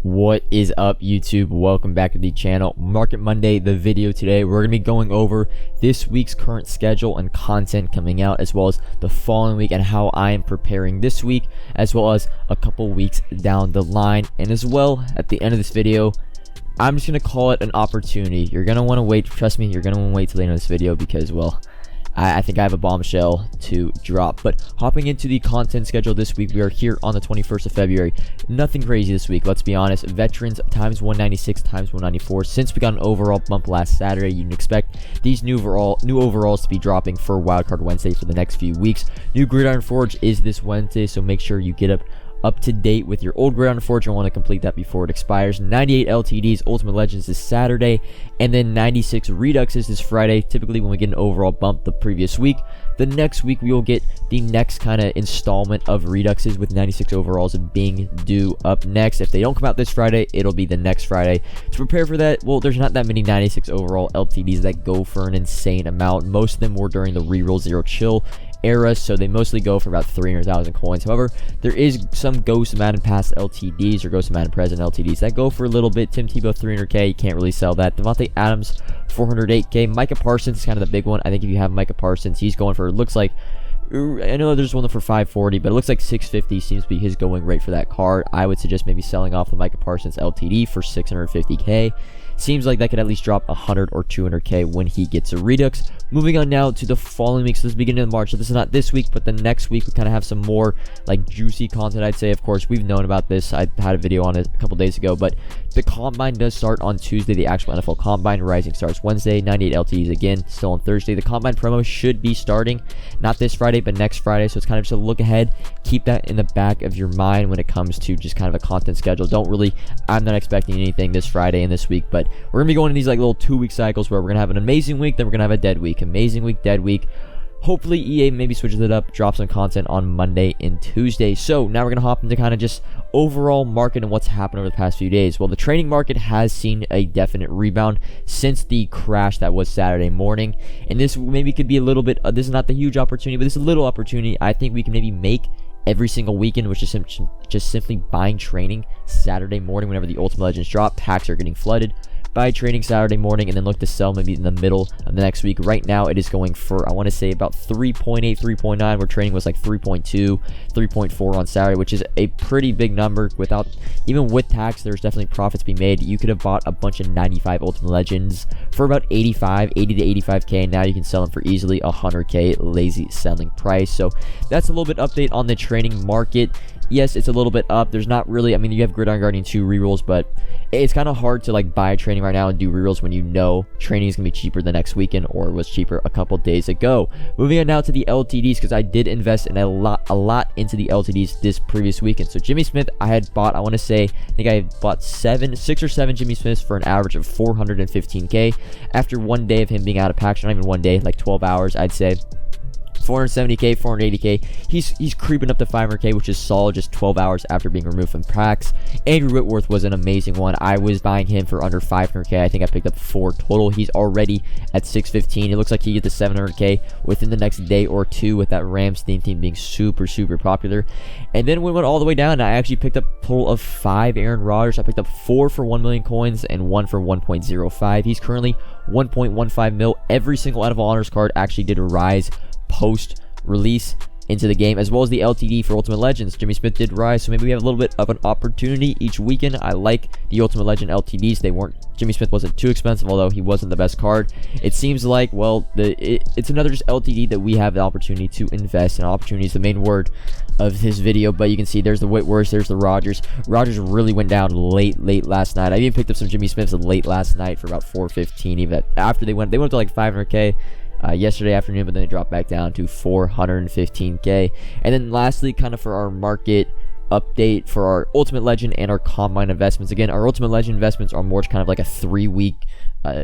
What is up, YouTube? Welcome back to the channel. Market Monday, the video today. We're going to be going over this week's current schedule and content coming out, as well as the following week and how I am preparing this week, as well as a couple weeks down the line. And as well, at the end of this video, I'm just going to call it an opportunity. You're going to want to wait. Trust me, you're going to want to wait till the end of this video because, well, I think I have a bombshell to drop. But hopping into the content schedule this week, we are here on the 21st of February. Nothing crazy this week, let's be honest. Veterans times 196 times 194. Since we got an overall bump last Saturday, you can expect these new overalls to be dropping for Wildcard Wednesday for the next few weeks. New Gridiron Forge is this Wednesday, so make sure you get up to date with your old Gridiron Forge. I want to complete that before it expires. 98 LTDs Ultimate Legends this Saturday, and then 96 Reduxes this Friday. Typically when we get an overall bump the previous week, the next week we will get the next kind of installment of Reduxes, with 96 overalls being due up next. If they don't come out this Friday, it'll be the next Friday. To prepare for that, well, there's not that many 96 overall LTDs that go for an insane amount. Most of them were during the Reroll Zero Chill era, so they mostly go for about 300,000 coins. However, there is some Ghost Madden Past LTDs or Ghost Madden Present LTDs that go for a little bit. Tim Tebow 300k, you can't really sell that. Devontae Adams 408k. Micah Parsons is kind of the big one. I think if you have Micah Parsons, he's going for, it looks like, I know there's one for 540, but it looks like 650 seems to be his going rate for that card. I would suggest maybe selling off the Micah Parsons LTD for 650k. Seems like that could at least drop 100 or 200k when he gets a Redux. Moving on now to the following week. So this is beginning of March. So this is not this week, but the next week we kind of have some more like juicy content, I'd say. Of course, we've known about this. I had a video on it a couple days ago, but the Combine does start on Tuesday. The actual NFL Combine. Rising starts Wednesday. 98 LTDs again, still on Thursday. The Combine promo should be starting not this Friday, but next Friday. So it's kind of just a look ahead. Keep that in the back of your mind when it comes to just kind of a content schedule. I'm not expecting anything this Friday and this week, but we're going to be going in these like little 2-week cycles where we're going to have an amazing week, then we're going to have a dead week. Amazing week, dead week. Hopefully EA maybe switches it up, drops some content on Monday and Tuesday. So now we're going to hop into kind of just overall market and what's happened over the past few days. Well, the trading market has seen a definite rebound since the crash that was Saturday morning. And this maybe could be a little bit, this is not the huge opportunity, but this is a little opportunity I think we can maybe make every single weekend, which is just simply buying training Saturday morning whenever the Ultimate Legends drop. Packs are getting flooded. Buy trading Saturday morning and then look to sell maybe in the middle of the next week. Right now it is going for, I want to say, about 3.8, 3.9, where trading was like 3.2, 3.4 on Saturday, which is a pretty big number. Even with tax, there's definitely profits to be made. You could have bought a bunch of 95 Ultimate Legends for about 80 to 85k, and now you can sell them for easily 100k lazy selling price. So that's a little bit update on the trading market. Yes, it's a little bit up. There's not really, I mean, you have Gridiron Guardian 2 rerolls, but it's kind of hard to like buy training right now and do rerolls when you know training is going to be cheaper the next weekend or was cheaper a couple days ago. Moving on now to the LTDs, because I did invest in a lot into the LTDs this previous weekend. So Jimmy Smith, I had bought, I want to say, I think I had bought 6 or 7 Jimmy Smiths for an average of 415k. After one day of him being out of packs, not even one day, like 12 hours, I'd say. 470k, 480k. He's creeping up to 500k, which is solid just 12 hours after being removed from packs. Andrew Whitworth was an amazing one. I was buying him for under 500k. I think I picked up 4 total. He's already at 615. It looks like he gets to 700k within the next day or two, with that Rams theme being super popular. And then we went all the way down. I actually picked up a total of 5 Aaron Rodgers. I picked up 4 for 1 million coins and 1 for 1.05. He's currently 1.15 mil. Every single out of honors card actually did a rise post release into the game, as well as the LTD for Ultimate Legends. Jimmy Smith did rise, so maybe we have a little bit of an opportunity each weekend. I like the Ultimate Legend LTDs. Jimmy Smith wasn't too expensive, although he wasn't the best card. It seems like, well, it's another just LTD that we have the opportunity to invest in. Opportunity is the main word of this video, but you can see there's the Whitworth, there's the Rodgers. Rodgers really went down late last night. I even picked up some Jimmy Smiths late last night for about 415, even after they went up to like 500k. Yesterday afternoon, but then it dropped back down to 415k. And then lastly, kind of for our market update for our Ultimate Legend and our Combine investments. Again, our Ultimate Legend investments are more kind of like a 3-week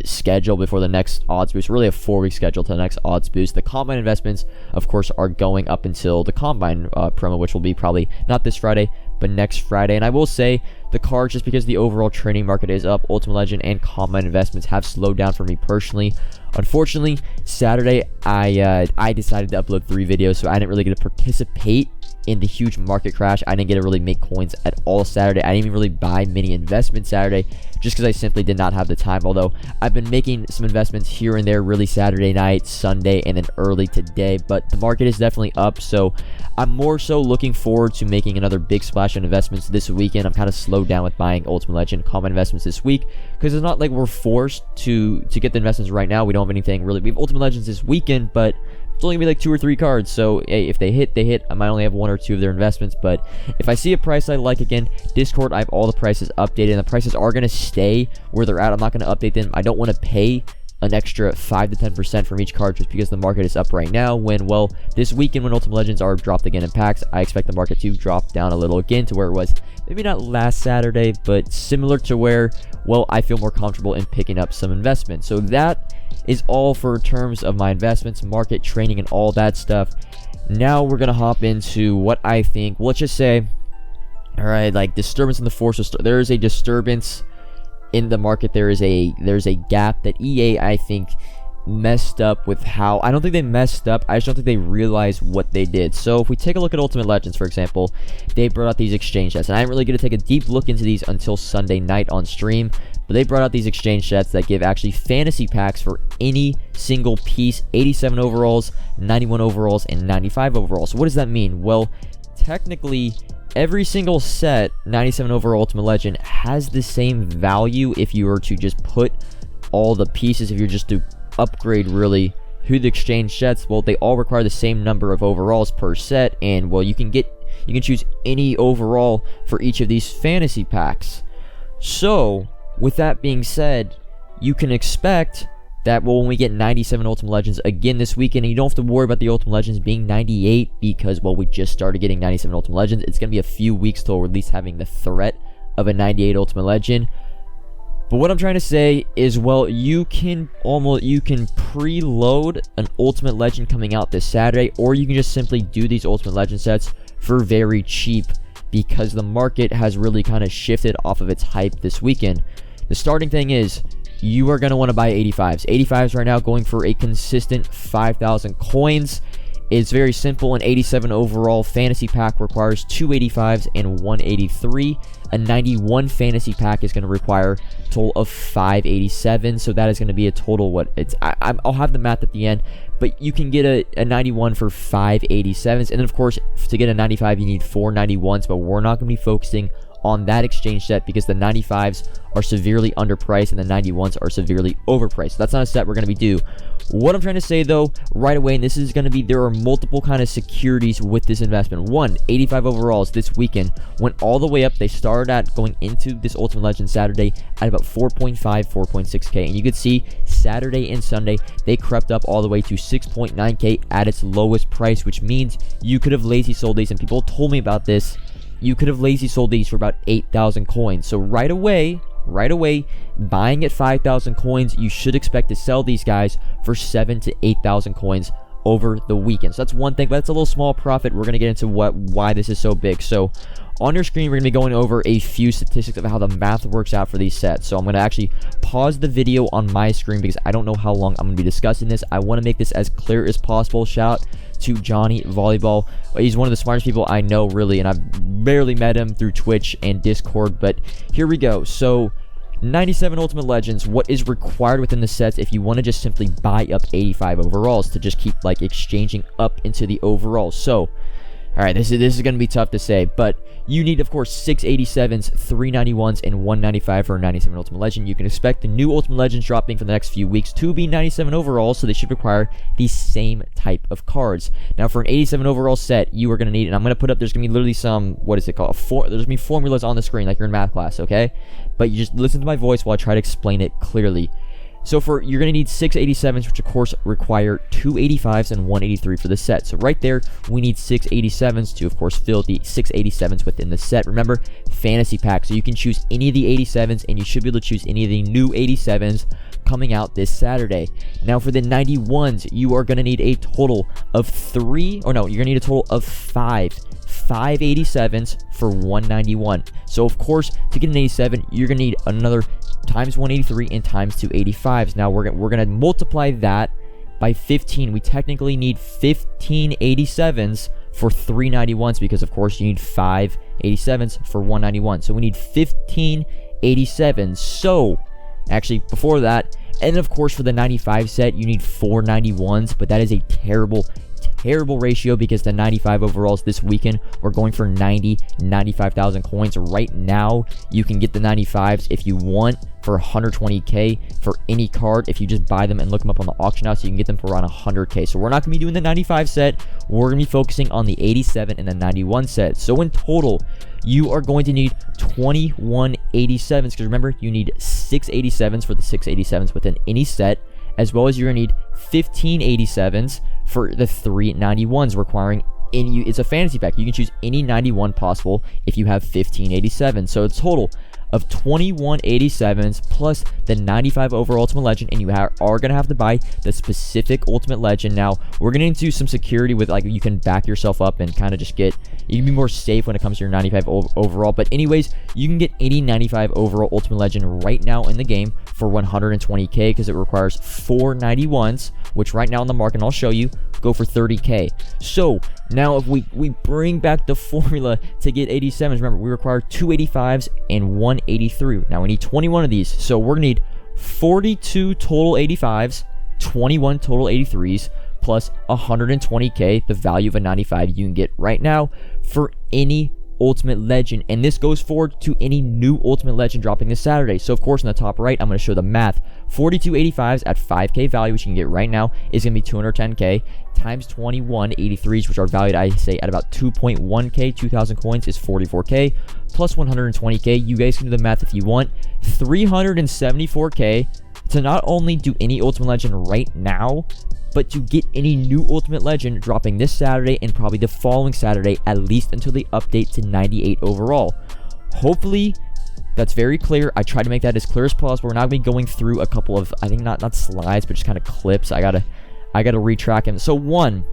schedule before the next odds boost, really a 4-week schedule to the next odds boost. The Combine investments, of course, are going up until the Combine promo, which will be probably not this Friday, but next Friday. And I will say the cards, just because the overall trading market is up, Ultimate Legend and Combine investments have slowed down for me personally. Unfortunately, Saturday I decided to upload 3 videos, so I didn't really get to participate in the huge market crash. I didn't get to really make coins at all Saturday. I didn't even really buy many investments Saturday just because I simply did not have the time. Although I've been making some investments here and there really Saturday night, Sunday, and then early today. But the market is definitely up, so I'm more so looking forward to making another big splash of investments this weekend. I'm kind of slowed down with buying Ultimate Legend common investments this week because it's not like we're forced to get the investments right now. We don't have anything really. We have Ultimate Legends this weekend, but it's only gonna be like 2 or 3 cards, so hey, if they hit, they hit. I might only have 1 or 2 of their investments, but if I see a price I like, again, Discord, I have all the prices updated, and the prices are gonna stay where they're at. I'm not gonna update them. I don't want to pay an extra 5 to 10% from each card just because the market is up right now, when, well, this weekend when Ultimate Legends are dropped again in packs, I expect the market to drop down a little again to where it was maybe not last Saturday, but similar to where, well, I feel more comfortable in picking up some investments. So that is all for terms of my investments, market training, and all that stuff. Now we're gonna hop into what I think. Let's just say, all right, like disturbance in the force. There is a disturbance in the market. There's a gap that EA, I think, messed up with how. I don't think they messed up. I just don't think they realized what they did. So if we take a look at Ultimate Legends, for example, they brought out these exchange sets, and I didn't really get to take a deep look into these until Sunday night on stream. But they brought out these exchange sets that give actually fantasy packs for any single piece: 87 overalls, 91 overalls, and 95 overalls. So what does that mean? Well, technically, every single set, 97 overall Ultimate Legend, has the same value if you were to just put all the pieces, if you're just to upgrade really who the exchange sets. Well, they all require the same number of overalls per set, and well, you can choose any overall for each of these fantasy packs. So with that being said, you can expect that, well, when we get 97 Ultimate Legends again this weekend, and you don't have to worry about the Ultimate Legends being 98 because, well, we just started getting 97 Ultimate Legends. It's going to be a few weeks till we're at least having the threat of a 98 Ultimate Legend. But what I'm trying to say is, well, you can preload an Ultimate Legend coming out this Saturday, or you can just simply do these Ultimate Legend sets for very cheap because the market has really kind of shifted off of its hype this weekend. The starting thing is, you are going to want to buy 85s. 85s right now going for a consistent 5,000 coins. It's very simple. An 87 overall fantasy pack requires 2 85s and 1 83. A 91 fantasy pack is going to require a total of 5 87s. So that is going to be a total, what it's, I'll have the math at the end, but you can get a 91 for 5 87s. And then of course, to get a 95, you need 4 91s, but we're not going to be focusing on that exchange set because the 95s are severely underpriced and the 91s are severely overpriced. So that's not a set we're going to be due. What I'm trying to say though right away, and this is going to be, there are multiple kind of securities with this investment. One, 85 overalls this weekend went all the way up. They started at, going into this Ultimate Legend Saturday, at about 4.5 4.6k, and you could see Saturday and Sunday they crept up all the way to 6.9k at its lowest price, which means you could have lazy sold these, and people told me about this. You could have lazy sold these for about 8,000 coins. So right away, buying at 5,000 coins, you should expect to sell these guys for 7,000 to 8,000 coins over the weekend. So that's one thing, but that's a little small profit. We're going to get into why this is so big. So on your screen, we're going to be going over a few statistics of how the math works out for these sets. So I'm going to actually pause the video on my screen because I don't know how long I'm going to be discussing this. I want to make this as clear as possible. Shout out to Johnny Volleyball. He's one of the smartest people I know, really, and I've barely met him through Twitch and Discord, but here we go. So 97 Ultimate Legends, what is required within the sets if you want to just simply buy up 85 overalls to just keep like exchanging up into the overalls? So all right, this is going to be tough to say, but you need, of course, 6 87s, 3 91s, and 1 95 for a 97 Ultimate Legend. You can expect the new Ultimate Legends dropping for the next few weeks to be 97 overall, so they should require the same type of cards. Now, for an 87 overall set, you are going to need, and I'm going to put up, there's going to be literally some, what is it called? There's going to be formulas on the screen like you're in math class, okay? But you just listen to my voice while I try to explain it clearly. So you're going to need 6 87s, which of course require 2 85s and 1 83 for the set. So right there, we need 6 87s to, of course, fill the 6 87s within the set. Remember, fantasy pack, so you can choose any of the 87s, and you should be able to choose any of the new 87s coming out this Saturday. Now, for the 91s, you are going to need a total of 5 87s for 191. So of course, to get an 87, you're gonna need another times 183 and times 2 85s. Now we're gonna multiply that by 15. We technically need 15 87s for 391s, because of course you need 5 87s for 191. So we need 15 87s. So actually before that, and of course for the 95 set you need 4 91s, but that is a terrible ratio, because the 95 overalls this weekend we're going for 95,000 coins. Right now you can get the 95s if you want for 120k for any card if you just buy them and look them up on the auction house. You can get them for around 100k. So we're not going to be doing the 95 set, we're going to be focusing on the 87 and the 91 set. So in total you are going to need 21 87s, because remember you need 6 87s for the 6 87s within any set, as well as you're going to need 15 87s for the 3 91s, requiring any, it's a fantasy pack. You can choose any 91 possible if you have 15 87. So a total of 21 87s plus the 95 overall Ultimate Legend, and you are going to have to buy the specific Ultimate Legend. Now, we're going to do some security with, like, you can back yourself up and kind of just get, you can be more safe when it comes to your 95 overall. But anyways, you can get any 95 overall Ultimate Legend right now in the game for 120k, because it requires 4 91s, which right now on the market, and I'll show you, go for 30k. So now if we bring back the formula to get 87s, remember we require 2 85s and 1 83. Now we need 21 of these, so we're gonna need 42 total 85s, 21 total 83s, plus 120k, the value of a 95 you can get right now for any Ultimate Legend. And this goes forward to any new Ultimate Legend dropping this Saturday. So of course in the top right I'm going to show the math. 42 85s at 5k value, which you can get right now, is going to be 210k, times 21 83s, which are valued, I say, at about 2.1k, 2,000 coins is 44k, plus 120k. You guys can do the math if you want. 374k to not only do any Ultimate Legend right now, but to get any new Ultimate Legend dropping this Saturday and probably the following Saturday, at least until they update to 98 overall. Hopefully that's very clear. I try to make that as clear as possible. We're not going to be going through a couple of, I think not slides, but just kind of clips. I gotta retrack them. So one,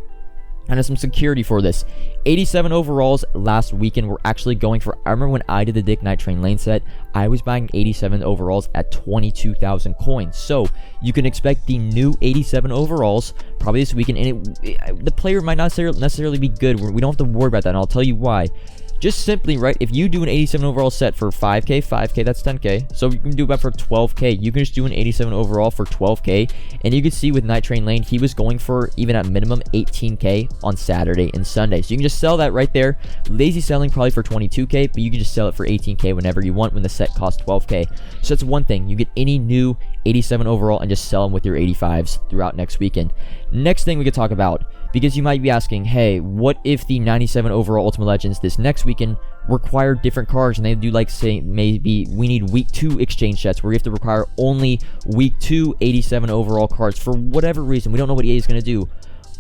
and some security for this, 87 overalls last weekend we're actually going for, I remember when I did the Dick Night Train Lane set, I was buying 87 overalls at 22,000 coins. So you can expect the new 87 overalls probably this weekend, and the player might not necessarily be good. We don't have to worry about that, and I'll tell you why. Just simply, right, if you do an 87 overall set for 5k, that's 10k, so you can do about for 12k. You can just do an 87 overall for 12k, and you can see with Night Train Lane, he was going for, even at minimum, 18k on Saturday and Sunday. So you can just sell that right there. Lazy selling probably for 22k, but you can just sell it for 18k whenever you want when the set costs 12k. So that's one thing. You get any new 87 overall and just sell them with your 85s throughout next weekend. Next thing we could talk about, because you might be asking, hey, what if the 97 overall Ultimate Legends this next weekend require different cards, and they do, like, say, maybe we need week 2 exchange sets where we have to require only week 2 87 overall cards for whatever reason. We don't know what EA is going to do.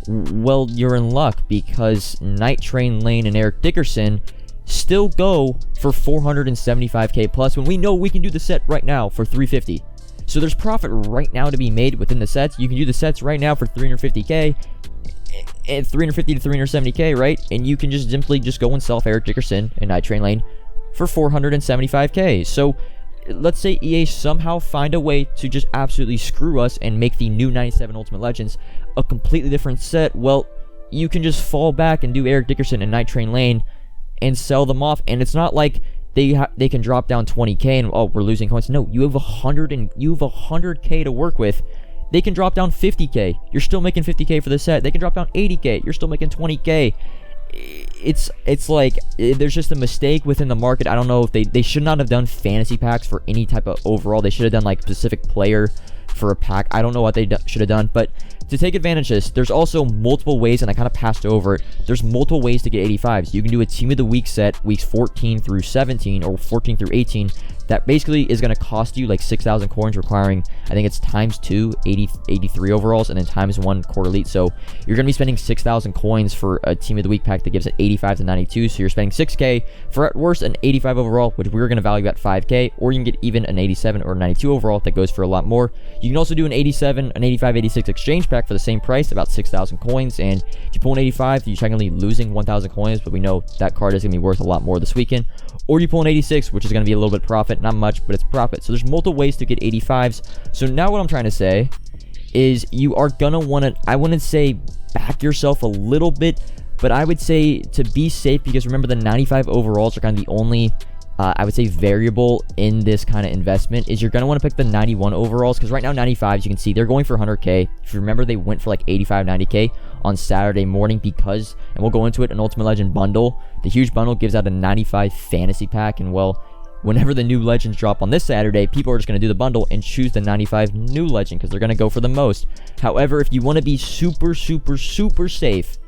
Well, you're in luck, because Night Train Lane and Eric Dickerson still go for 475k plus, when we know we can do the set right now for 350. So there's profit right now to be made within the sets. You can do the sets right now for 350k and 350 to 370k, right? And you can just simply just go and sell Eric Dickerson and Night Train Lane for 475k. So let's say EA somehow find a way to just absolutely screw us and make the new 97 Ultimate Legends a completely different set. Well, you can just fall back and do Eric Dickerson and Night Train Lane and sell them off, and it's not like they can drop down 20k and, oh, we're losing coins. No, you have 100k to work with. They can drop down 50k. You're still making 50k for the set. They can drop down 80k. You're still making 20k. It's like there's just a mistake within the market. I don't know if they should not have done fantasy packs for any type of overall. They should have done like specific player for a pack. I don't know what they should have done, but to take advantage of this, there's also multiple ways, and I kind of passed over it. There's multiple ways to get 85s. You can do a team of the week set, weeks 14 through 17 or 14 through 18. That basically is going to cost you like 6,000 coins, requiring, I think it's times 2 83 overalls, and then times 1 core elite. So you're going to be spending 6,000 coins for a team of the week pack that gives it 85 to 92. So you're spending 6k for, at worst, an 85 overall, which we're going to value at 5k, or you can get even an 87 or 92 overall that goes for a lot more. You can also do an 87, an 85, 86 exchange pack for the same price, about 6,000 coins. And if you pull an 85, you're technically losing 1,000 coins, but we know that card is going to be worth a lot more this weekend. Or you pull an 86, which is going to be a little bit profit, not much, but it's profit. So there's multiple ways to get 85s. So now what I'm trying to say is you are going to want to, I wouldn't say back yourself a little bit, But I would say to be safe, because remember the 95 overalls are kind of the only I would say variable in this kind of investment, is you're going to want to pick the 91 overalls, because right now 95s, you can see they're going for 100k. If you remember, they went for like 85, 90k on Saturday morning because, and we'll go into it, an Ultimate Legend bundle. The huge bundle gives out a 95 fantasy pack, and well, whenever the new legends drop on this Saturday, people are just going to do the bundle and choose the 95 new legend because they're going to go for the most. However, if you want to be super safe,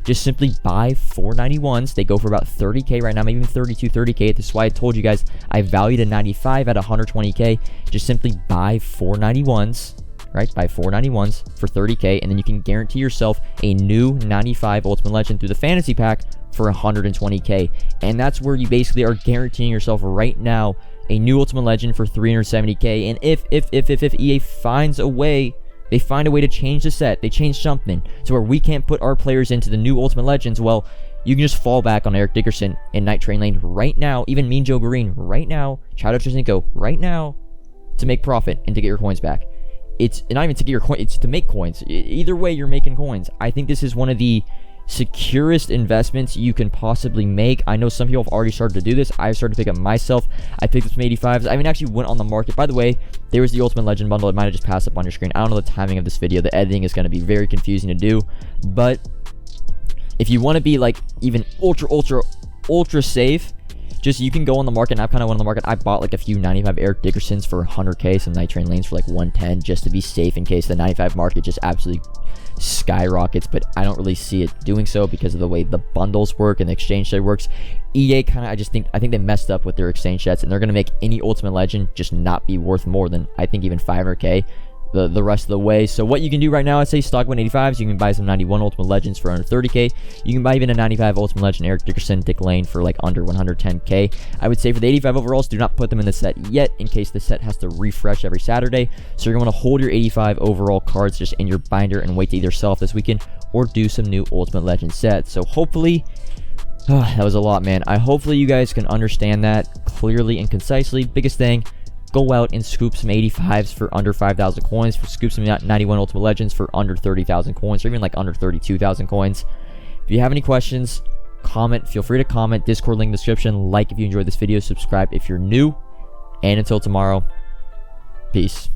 just simply buy 491s. They go for about 30k right now, maybe even 32, 30k. This is why I told you guys I valued a 95 at 120k. Just simply buy 491s, right? Buy 491s for 30k, and then you can guarantee yourself a new 95 Ultimate Legend through the fantasy pack for 120k. And that's where you basically are guaranteeing yourself right now a new Ultimate Legend for 370k. And if EA finds a way, they find a way to change the set, they change something to where we can't put our players into the new Ultimate Legends, well, you can just fall back on Eric Dickerson in Night Train Lane right now, even Mean Joe Green right now, Chad Ochocinco right now, to make profit and to get your coins back. It's not even to get your coins, it's to make coins. Either way, you're making coins. I think this is one of the securest investments you can possibly make. I know some people have already started to do this. I've started to pick up myself. I picked up some 85s. I even actually went on the market. By the way, there was the Ultimate Legend bundle. It might have just passed up on your screen. I don't know the timing of this video. The editing is going to be very confusing to do. But if you want to be like even ultra safe, just you can go on the market. And I've kind of went on the market. I bought like a few 95 Eric Dickersons for 100k, some Night Train Lanes for like 110, just to be safe in case the 95 market just absolutely skyrockets. But I don't really see it doing so because of the way the bundles work and the exchange trade works. EA kind of, I think they messed up with their exchange sets, and they're going to make any Ultimate Legend just not be worth more than, I think, even 500k the rest of the way. So what you can do right now, I'd say stock 185s. You can buy some 91 Ultimate Legends for under 30k. You can buy even a 95 Ultimate Legend Eric Dickerson, Dick Lane for like under 110k. I would say for the 85 overalls, do not put them in the set yet in case the set has to refresh every Saturday. So you're going to want to hold your 85 overall cards just in your binder and wait to either sell off this weekend or do some new Ultimate Legend sets. So hopefully, that was a lot, man. Hopefully you guys can understand that clearly and concisely. Biggest thing, go out and scoop some 85s for under 5,000 coins. Scoop some 91 Ultimate Legends for under 30,000 coins, or even like under 32,000 coins. If you have any questions, comment. Feel free to comment. Discord link in the description. Like if you enjoyed this video. Subscribe if you're new. And until tomorrow, peace.